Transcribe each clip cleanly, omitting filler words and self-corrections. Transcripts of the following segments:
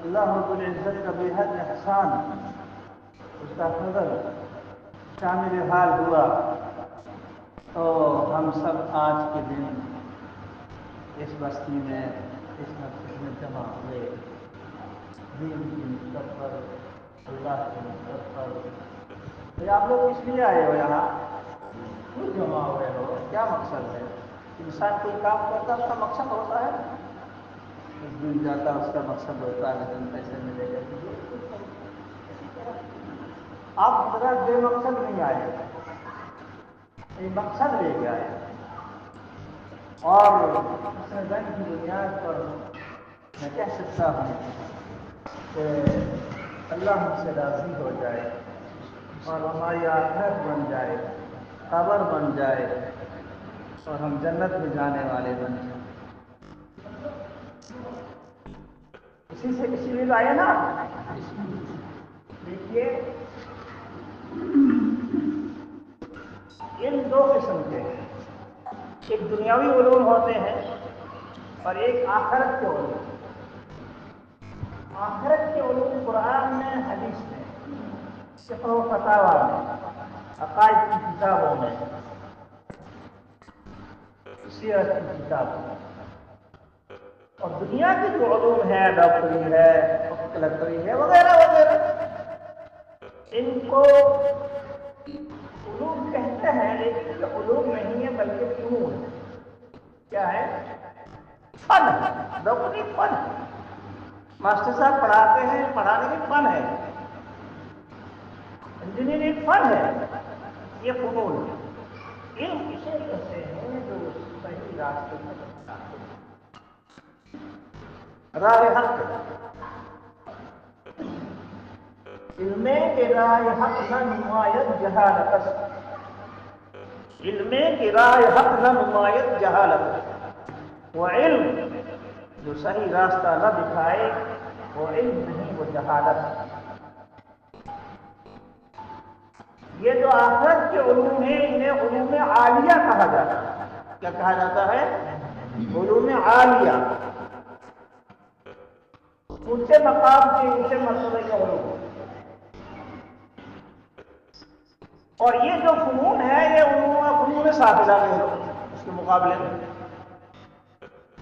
اللہ رب العزت کا بے حد احسان، اس کا فضل شامل حال ہوا تو ہم سب آج کے دن اس بستی میں، اس مسجد میں جمع ہوئے، دین کی نسبت پر، اللہ کی نسبت پر۔ آپ لوگ کس لیے آئے ہو یہاں؟ کیوں جمع ہوئے ہو؟ کیا مقصد ہے؟ انسان کوئی کام کرتا ہے، اس کا مقصد ہوتا ہے، دن جاتا اس کا مقصد ہوتا ہے، دن پیسے ملے گا۔ آپ حضرات بے مقصد نہیں آئے، یہ مقصد لے کے آئے، اور اس رنگ کی بنیاد پر میں کہہ سکتا ہوں کہ اللہ ہم سے راضی ہو جائے اور ہماری آخرت بن جائے، قبر بن جائے، اور ہم جنت میں جانے والے بن جائیں۔ اسی لیے آئے نا۔ دیکھیے، علم دو قسم کے ہیں، ایک دنیاوی علوم ہوتے ہیں اور ایک آخرت کے علوم۔ آخرت کے علوم قرآن میں، حدیث میں، فقہ و فتاویٰ میں، عقائد کی کتابوں میں، سیرت کی کتابوں میں، اور دنیا کے جو علوم ہے، ڈاکٹری ہے، کلکٹری ہے، وغیرہ وغیرہ، ان کو علوم کہتے ہیں، لیکن یہ علوم نہیں ہے بلکہ فنون ہے۔ کیا ہے؟ فن ہے، ڈاکٹری فن ہے۔ ماسٹر صاحب پڑھاتے ہیں، پڑھانے کی فن ہے، انجینئرنگ فن ہے، یہ فنون ہے۔ علم اسے کہتے ہیں جو صحیح راستے پر بتاتے ہیں، راہ حق۔ علم کے راہ حق نہ نمایت جہالت، علم کی راہ حق نہ نمایت جہالت، وہ علم جو صحیح راستہ نہ دکھائے وہ علم نہیں، وہ جہالت۔ یہ جو آخرت کے علوم ہیں انہیں علوم عالیہ کہا جاتا ہے۔ کیا کہا جاتا ہے؟ علوم عالیہ، اونچے مقام کے، اونچے مرتبے کے علوم۔ اور یہ جو فنون ہے یہ فنون سافلہ میں ہے اس کے مقابلے میں۔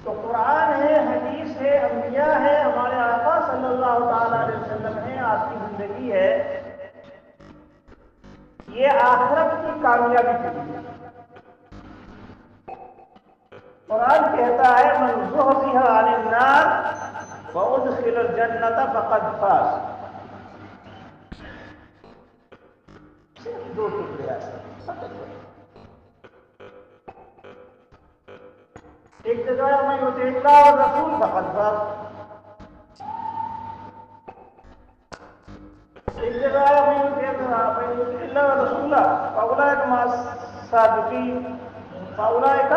تو قرآن ہے، حدیث ہے، انبیاء ہے، ہمارے آقا صلی اللہ تعالی علیہ وسلم ہے، آپ کی زندگی ہے، یہ آخرت کی کامیابی کے لیے۔ قرآن کہتا ہے من زحزح عن النار وادخل الجنۃ فقد فاز۔ صرف دو ٹکڑے ہیں، ایک جگہ میں یطیع اللہ والرسول فقد فاز، ایک جگہ میں یطیع اللہ والرسول فاولئک مع الصادقین فاولئک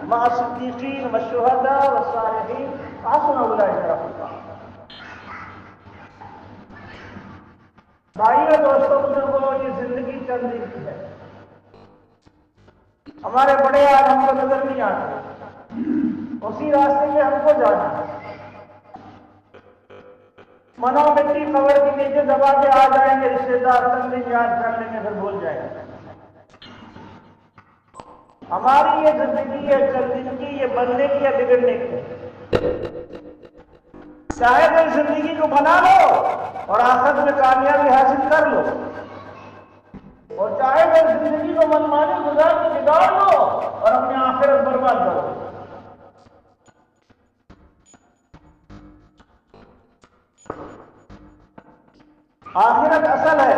مع الصدیقین والشہداء والصالحین وحسن اولئک رفیقا۔ بھائیو، دوستوں، بزرگوں، یہ زندگی چند دن کی ہے۔ ہمارے بڑے آج ہم کو نظر نہیں آتے، اسی راستے میں ہم کو جانا ہے۔ منو مٹی قبر کے نیچے دبا کے آ جائیں گے، رشتے دار چند دن یاد کر لیں گے، پھر بھول جائیں گے۔ ہماری یہ زندگی ہے چند دن کی، یہ بننے کی یا بگڑنے کی ہے۔ چاہے تو اس زندگی کو بنا لو اور آخرت میں کامیابی حاصل کر لو، اور چاہے تو اس زندگی کو منمانی گزار کے بگاڑ لو اور اپنے آخرت برباد کرو۔ آخرت اصل ہے،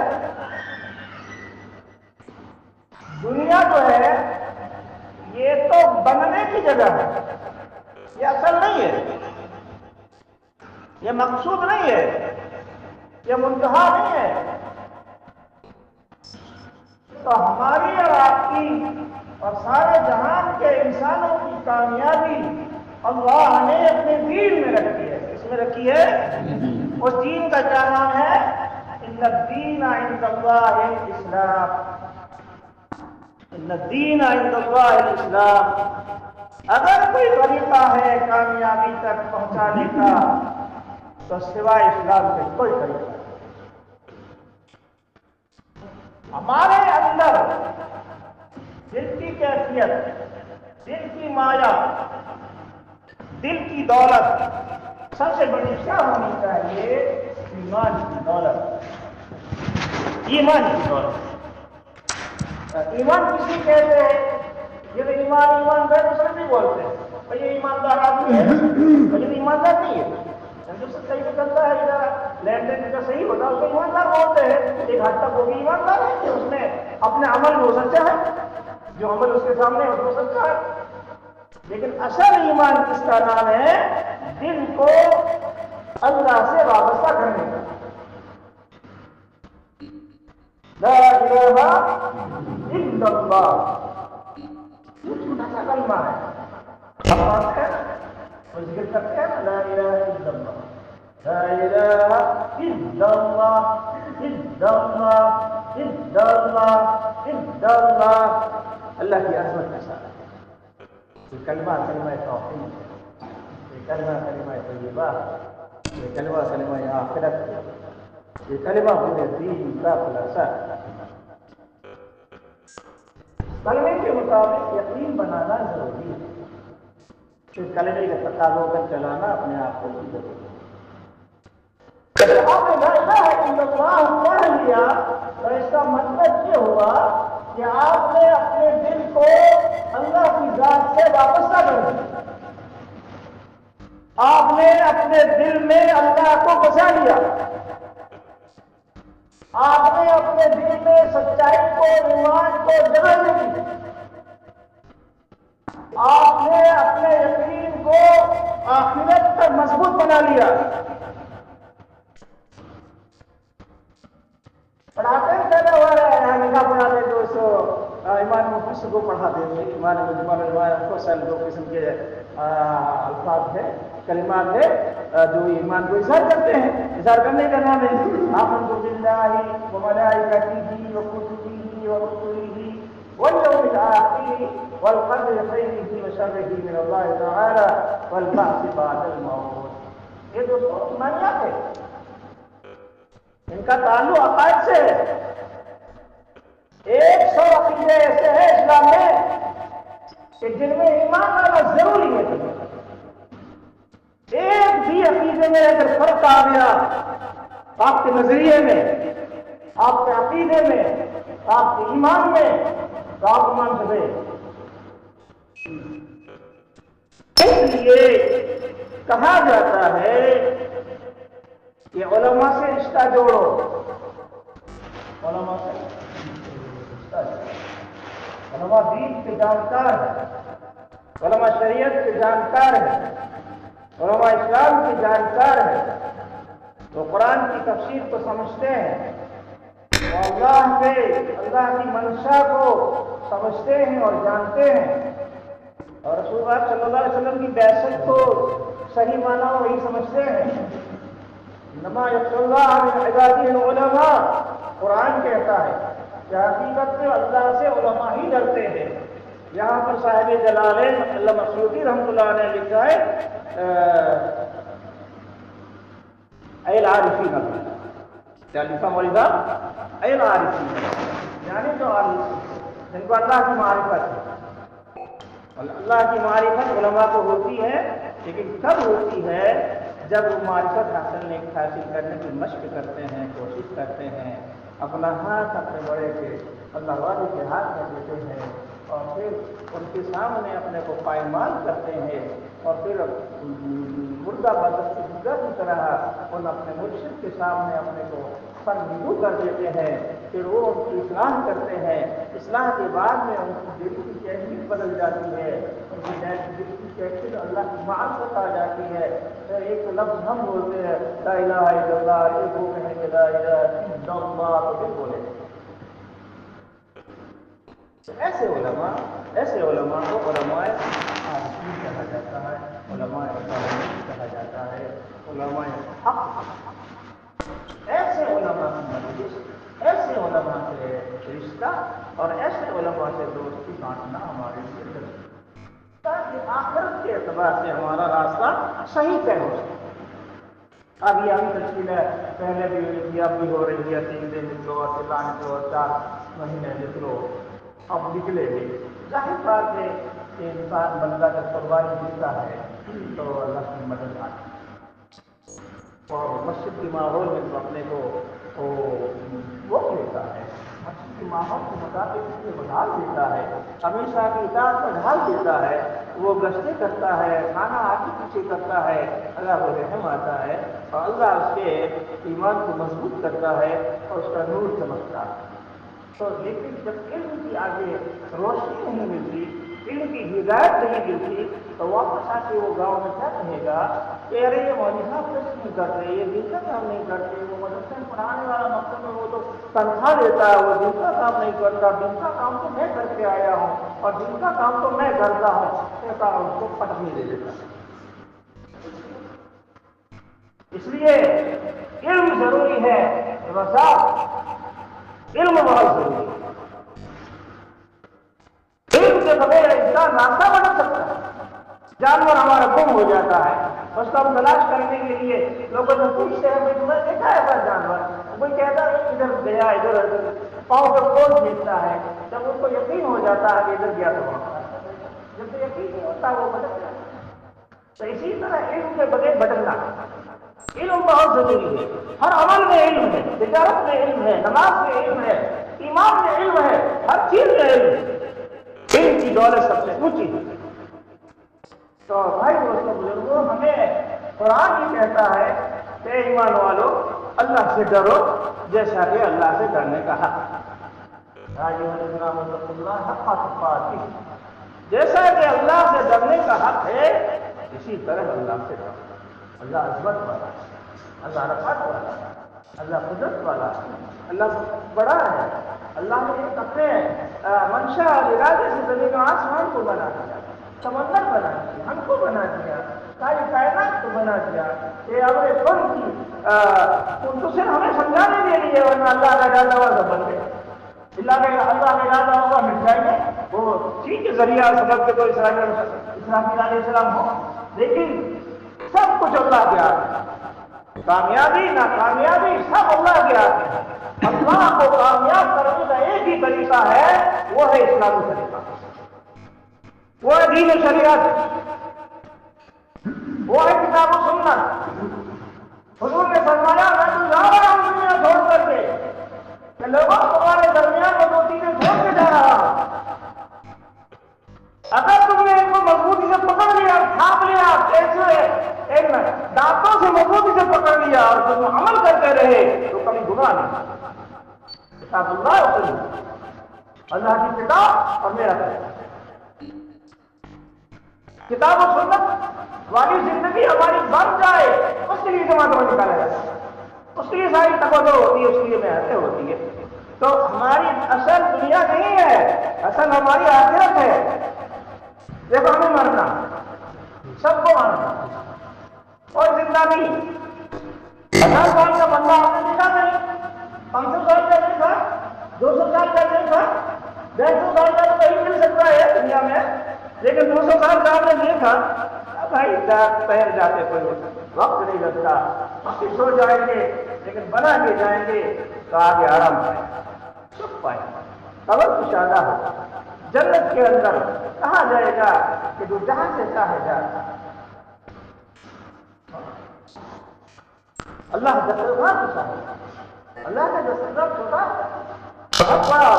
دنیا جو ہے یہ تو بننے کی جگہ ہے، یہ اصل نہیں ہے، یہ مقصود نہیں ہے، یہ منتہا نہیں ہے۔ تو ہماری اور آپ کی اور سارے جہان کے انسانوں کی کامیابی اللہ نے اپنے دین میں رکھی ہے۔ اس میں رکھی ہے، اس دین کا کیا نام ہے؟ ان الدین عند اللہ الاسلام، ان الدین عند اللہ الاسلام۔ اگر کوئی طریقہ ہے کامیابی تک پہنچانے کا تو تو سوائے اسلام کے کوئی طریقہ نہیں۔ ہمارے اندر دل کی کیفیت، دل کی مایا، دل کی دولت سب سے بڑی کیا ہونی چاہیے؟ ایمان کی دولت، ایمان کی دولت۔ ایمان کسی کہتے ہیں یہ تو ایمان غیر مسلم نہیں بولتے ہیں، یہ ایماندار آدمی ہے، یہ ایماندار نہیں ہے، صحیح تو چلتا ہے، ادھر لین دین کا صحیح ہوتا ہے، اس کو ایماندار بولتے ہیں۔ ایک حد تک وہ بھی ایماندار ہے کہ اس نے اپنے عمل میں ہو سچا ہے، جو عمل اس کے سامنے ہے اس کو سچا ہے۔ لیکن اصل ایمان کس کا نام ہے؟ دل کو اللہ سے وابستہ کرنے کا۔ لا الہ الا اللہ، یہ چھوٹا سا کلمہ ہے، ہم پڑھتے ہیں اور ذکر کرتے ہیں لا الہ الا اللہ، لا الہ الا اللہ، الا اللہ، الا اللہ، الا اللہ، اللہ کی عظمت کے ساتھ۔ یہ کلمہ توحید، یہ کلمہ طیبہ، یہ کلمہ آخرت، یہ کلمہ پورے دین کا خلاصہ۔ کلمے کے مطابق یقین بنانا ضروری ہے، پھر کلمے کے تقاضوں پر چلانا اپنے آپ کو بھی ضروری ہے۔ آپ نے لا الہ الا اللہ پڑھ لیا تو اس کا مطلب یہ ہوا کہ آپ نے اپنے دل کو اللہ کی ذات سے وابستہ کر دیا، آپ نے اپنے دل میں اللہ کو بسا لیا، آپ نے اپنے دل میں سچائی کو، ایمان کو جگہ دے دی، آپ نے اپنے یقین کو آخرت پر مضبوط بنا لیا۔ پڑھاتے ہیں پہلے ہو رہا ہے، نکاح پڑھاتے تو اس کو ایمان مفصل کو پڑھا دیتے ہیں، ایمان مجمل، ایمان مفصل، دو قسم کے الفاظ ہیں، کلمات ہیں جو ایمان کو اظہار کرتے ہیں۔ اظہار کرنے کا نام ہے آمنت باللہ وملائکتہ وکتبہ ورسلہ والیوم الآخر والقدر خیرہ وشرہ من اللہ تعالی والبعث بعد الموت۔ یہ دوستوں ایمانیات ہے، ان کا تعلق عقائد سے ہے۔ 100 عقیدے ایسے ہیں اسلام میں کہ جن میں ایمان لانا ضروری ہے۔ ایک بھی عقیدے میں اگر فرق آ گیا آپ کے نظریے میں، آپ کے عقیدے میں، آپ کے ایمان میں، تو آپ ایمان سے گئے۔ اس لیے کہا جاتا ہے کہ علماء سے رشتہ جوڑو، علماء سے رشتہ جوڑو۔ علماء دین کے جانکار ہیں، علماء شریعت کے جانکار ہیں، علماء اسلام کے جانکار ہیں، وہ قرآن کی تفسیر کو سمجھتے ہیں، وہ اللہ کی منشا کو سمجھتے ہیں اور جانتے ہیں، اور رسول اللہ صلی اللہ علیہ وسلم کی بعثت کو صحیح معنی وہی سمجھتے ہیں۔ انما یخشی اللہ من عبادہ العلماء، قرآن کہتا ہے کہ حقیقت میں اللہ سے علماء ہی ڈرتے ہیں۔ یہاں پر صاحب جلالین علامہ سیوطی رحمۃ اللہ نے لکھا ہے العارفین، کیا لکھا مولانا صاحب؟ العارفین، یعنی جو جن کو اللہ کی معرفت ہے۔ اللہ کی معرفت علماء کو ہوتی ہے، لیکن کب ہوتی ہے؟ جب وہ معرفت حاصل کرنے کی مشق کرتے ہیں، کوشش کرتے ہیں، اپنا ہاتھ اپنے بڑے کے اللہ والے کے ہاتھ میں دیتے ہیں، اور پھر ان کے سامنے اپنے کو پائمال کرتے ہیں، اور پھر مردہ بدست کی طرح ان اپنے مرشد کے سامنے اپنے کو سرنگو کر دیتے ہیں۔ پھر وہ ان کی اصلاح کرتے ہیں، اصلاح کے بعد میں ان کی دل کی کیفیت بدل جاتی ہے، ان کی دل کی کیفیت اللہ کی معرفت آ جاتی ہے۔ پھر ایک لفظ ہم بولتے ہیں لا الہ الا اللہ، ایک وہ کہیں کہ لا الہ الا اللہ، تو پھر بولے۔ ایسے علماء کو علماء عارفین کہا جاتا ہے، علماء ربانیین کہا جاتا ہے، علماء حق۔ ایسے علماء کی مجلس، ایسے علماء سے رشتہ اور ایسے علماء سے دوستی بانٹنا ہمارے لیے ضروری ہے، تاکہ آخرت کے اعتبار سے ہمارا راستہ صحیح طے ہو سکے۔ اب یہ ابھی تشکیل ہے، پہلے بھی ہوئی تھی، اب بھی ہو رہی ہے، 3 دن نکلو اور چلانے کو 4 مہینے نکلو، اب نکلے گی۔ ظاہر بات ہے کہ انسان بندہ جب قربانی دیتا ہے تو اللہ کی مدد آتی ہے، اور مسجد کے ماحول میں تو اپنے کو وہ لیتا ہے، مسجد کے ماحول کے مطابق اس کو ڈھال دیتا ہے، ہمیشہ کی اطاعت پر ڈھال دیتا ہے، وہ گشتیں کرتا ہے، کھانا آگے پیچھے کرتا ہے، اللہ کو رحم آتا ہے اور اللہ اس کے ایمان کو مضبوط کرتا ہے اور اس کا نور چمکتا ہے۔ تو لیکن جب علم کی آگے روشنی نہیں ملتی، علم کی ہدایت نہیں ملتی، تو واپس آ کے وہ گاؤں میں کیا کہے گا کہ ارے یہ مولوی صاحب کچھ نہیں کرتے، یہ دن کا کام نہیں کرتے، وہ مدرسے میں پڑھانے والا مقصد میں وہ تو تنخواہ دیتا ہے، وہ دن کا کام نہیں کرتا، دن کا کام تو میں کر کے آیا ہوں اور دن کا کام تو میں کرتا ہوں، ایسا اس کو پٹخ نہیں دے دیتا۔ اس لیے علم ضروری ہے، علم بہت ضروری ہے، علم کے بغیر انسان راستہ بدل سکتا ہے۔ جانور ہمارا گم ہو جاتا ہے، اس کو ہم تلاش کرنے کے لیے لوگوں سے پوچھتے ہیں، بھائی تمہیں دیکھا ہے ایسا جانور؟ کوئی کہتا ہے ادھر گیا، ادھر پاؤں پر کھول دیتا ہے، جب اس کو یقین ہو جاتا ہے کہ ادھر گیا تو وہاں، جب تو یقین نہیں ہوتا وہ بدل جاتا ہے۔ تو اسی طرح علم کے بغیر بدلنا، علم بہت ضروری ہے، ہر عمل میں علم ہے، تجارت میں علم ہے، نماز میں علم ہے، ایمان میں علم ہے، ہر چیز میں علم ہے، علم کی دولت سب سے اونچی ہے۔ تو بھائی دوستوں بزرگوں، ہمیں قرآن ہی کہتا ہے کہ ایمان والو اللہ سے ڈرو جیسا کہ اللہ سے ڈرنے کا حق ہے، جیسا کہ اللہ سے ڈرنے کا حق ہے اسی طرح اللہ سے ڈرو۔ اللہ عظمت والا، اللہ رفعت والا، اللہ قدرت والا، اللہ بڑا ہے۔ اللہ نے اپنے منشا اور ارادے سے زمین و آسمان کو بنا دیا، سمندر بنا دیا، ہم کو بنا دیا، ساری کائنات کو بنا دیا، یہ ہمارے کون کی تو صرف ہمیں سمجھانے کے لیے، ورنہ اللہ کا ارادہ ہوا تو بن گئے، اللہ کا ارادہ ہوگا مٹ جائیں گے۔ وہ ٹھیک ہے ذریعہ سبب کے تو اسرافیل علیہ السلام ہو، لیکن سب کچھ اللہ کے ہاتھ ہے، کامیابی ناکامیابی سب اللہ کے ہاتھ ہے۔ اللہ کو کامیاب کرنے کا ایک ہی طریقہ ہے، وہ ہے اسلامی طریقہ، وہ ہے دین و شریعت، وہ ہے کتاب و سنت۔ حضور نے فرمایا میں تو جا رہا ہوں دنیا چھوڑ کر کے، کہ لوگوں تمہارے درمیان میں 2 چیزیں چھوڑ کے جا رہا ہوں، اگر تم نے ان کو مضبوطی سے پکڑ لیا، تھام لیا، ایک دانتوں سے مضبوطی سے پکڑ لیا اور تم عمل کرتے رہے تو کبھی گناہ نہیں۔ کتاب اللہ اور سنت، اللہ کی کتاب اور میرا کتاب، کتاب و سنت والی زندگی ہماری بن جائے، اس کے لیے جماعت میں نکالا جائے، اس کے لیے ساری تقدر ہوتی ہے، اس کے لیے محنتیں ہوتی ہے۔ تو ہماری اصل دنیا نہیں ہے، اصل ہماری آخرت ہے۔ دیکھو ہمیں مرنا، سب کو مرنا، اور زندہ نہیں۔ 1000 سال کا بندہ آپ نے دیکھا نہیں، 500 سال کا نہیں تھا، 200 سال کا نہیں تھا، 150 سال کا تو کہیں مل سکتا ہے دنیا میں، لیکن 200 سال کا آپ نے دیکھا بھائی پہر جاتے کوئی وقت نہیں لگتا، واپس ہو جائیں گے لیکن بنا کے جائیں گے تو آگے آرام پائیں گے، سکھ پائیں گے، قبر کشادہ ہوگا۔ جنت کے اندر کہا جائے گا کہ جو جہاں سے چاہے جائے، اللہ دسترخوان کو چاہے، اللہ کا دسترخوان چھوٹا بہت بڑا،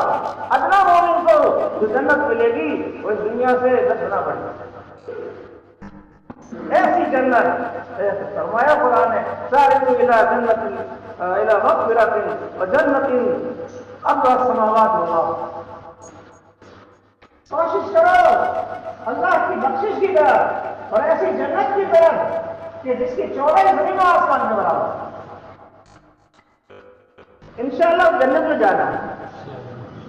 ادنا مومن کو جو جنت ملے گی وہ اس دنیا سے 10 گنا بڑھ جائے، ایسی جنت فرمایا قرآن نے سارعوا الی جنت الی مغفرۃ وجنۃ عرضها السماوات والارض۔ کوشش کرو اللہ کی بخشش کی طرف اور ایسی جنت کی طرف کہ جس کی چوڑائی زمین و آسمان کے برابر، انشاءاللہ جنت میں جانا ہے۔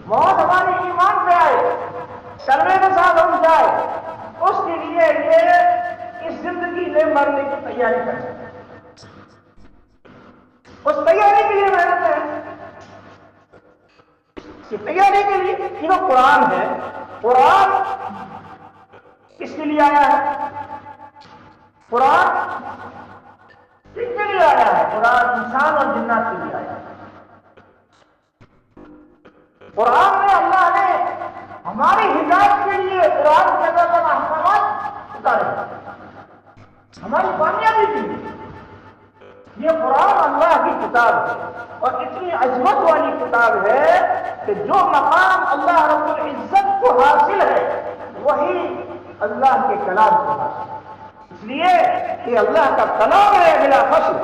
موت ہماری ایمان پہ آئے، کلمے کے ساتھ ہم جائے، اس کے لیے یہ اس زندگی میں مرنے کی تیاری کریں، اس تیاری کے لیے محنت ہے، اس تیاری کے لیے یہ قرآن ہے۔ قرآن کس کے لیے آیا ہے؟ قرآن کس کے لیے لیے آیا ہے، قرآن انسان اور جنات کے لیے آیا ہے۔ قرآن میں اللہ نے ہماری ہدایت کے لیے قرآن کے اندر احکامات اتارے، ہماری کامیابی کے لیے۔ یہ قرآن اللہ کی کتاب ہے اور اتنی عظمت والی کتاب ہے کہ جو مقام اللہ رب العزت کو حاصل ہے وہی اللہ کے کلام کو حاصل ہے، اس لیے کہ اللہ کا کلام ہے بلا فصل،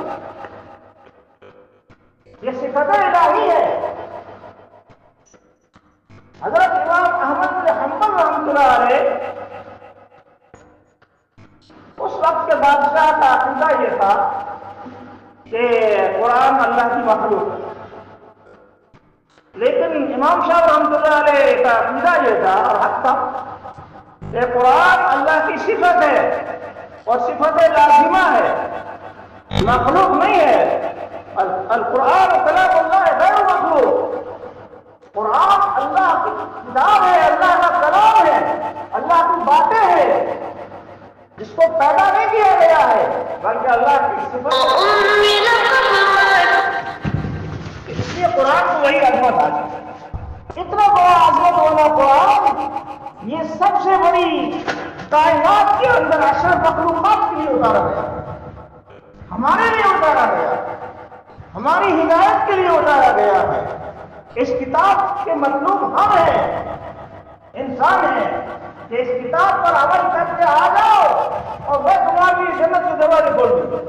یہ صفت الہی ہے۔ حضرت امام احمد بن حنبل رحمۃ اللہ علیہ، اس وقت کے بادشاہ کا عقیدہ یہ تھا کہ قرآن اللہ کی مخلوق ہے، لیکن امام شاہ رحمۃ اللہ علیہ کا عقیدہ یہ تھا اور حق تھا کہ قرآن اللہ کی صفت ہے اور صفت لازمہ ہے، مخلوق نہیں ہے۔ القرآن کلام اللہ غیر مخلوق، قرآن اللہ کی کتاب ہے، اللہ کا کلام ہے، اللہ کی باتیں ہیں جس کو پیدا نہیں کیا گیا ہے بلکہ اللہ کی صفت ہے۔ اس لیے قرآن کو وہی عظمت حاصل ہے، اتنا بڑا عظمت والا قرآن یہ سب سے بڑی کائنات کے اندر اشرف مخلوقات کے لیے اتارا گیا، ہمارے لیے اتارا گیا، ہماری ہدایت کے لیے اتارا گیا ہے۔ اس کتاب کے مطلوب ہم ہیں، انسان ہیں، کہ اس کتاب پر عمل کر کے آ جاؤ اور میں تمہاری جنت کے دروازے کھول دوں۔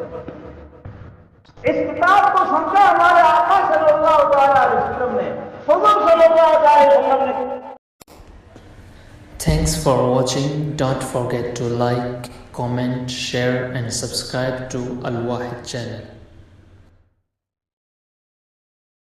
اس کتاب کو سمجھا ہمارے آقا صلی اللہ تعالی علیہ وسلم نے، حضور صلی اللہ علیہ وسلم نے۔ Thanks for watching. Don't forget to like, comment, share and subscribe to Al Wahid channel.